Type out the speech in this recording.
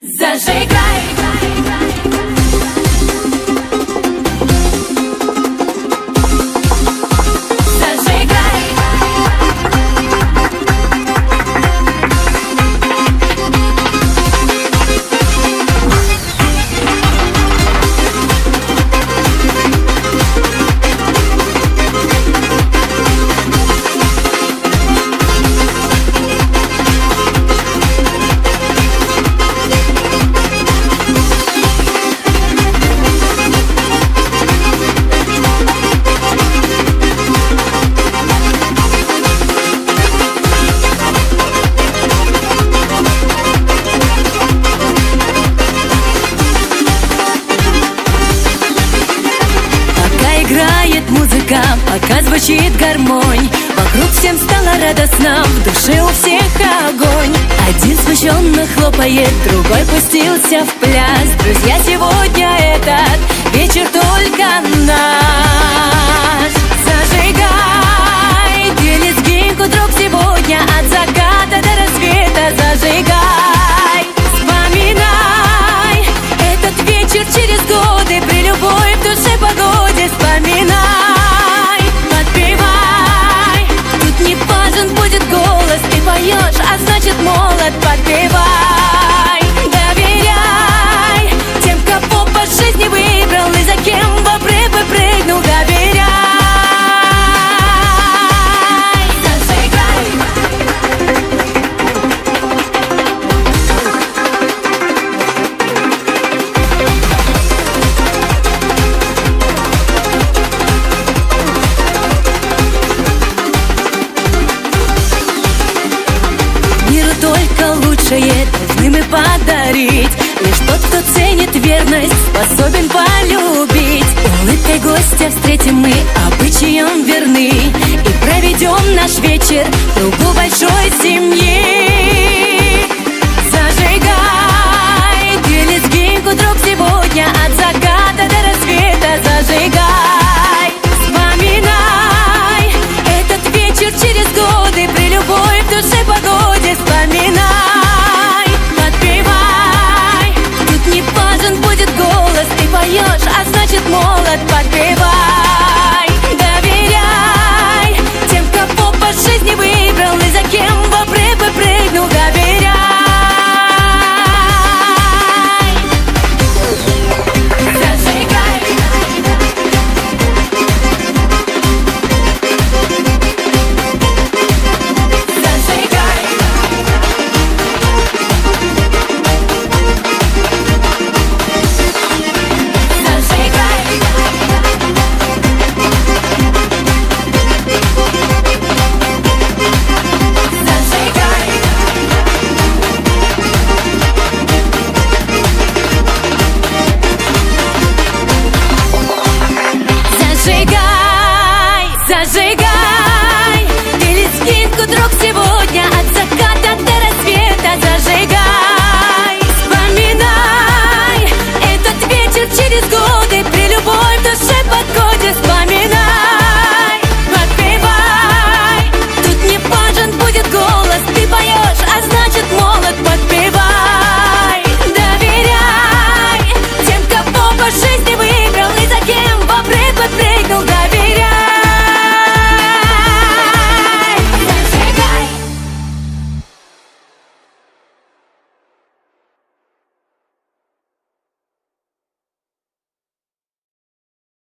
Зажигай! Музыка, пока звучит гармонь, вокруг всем стало радостно, в душе у всех огонь. Один смущенно хлопает, другой пустился в пляс. Друзья, сегодня этот вечер только наш. Зажигай, ты лезгинку, друг, сегодня от заката до рассвета. Зажигай, вспоминай этот вечер через годы, при любой в душе погоде. Вспоминай, ты поешь, а значит молод. Подпевай, доверяй тем, кого по жизни выбрал и за кем в обрыв прыгнул. Доверяй. Должны мы подарить. Лишь тот, кто ценит верность, способен полюбить. Улыбкой гостя встретим мы, обычаям верны, и проведем наш вечер в кругу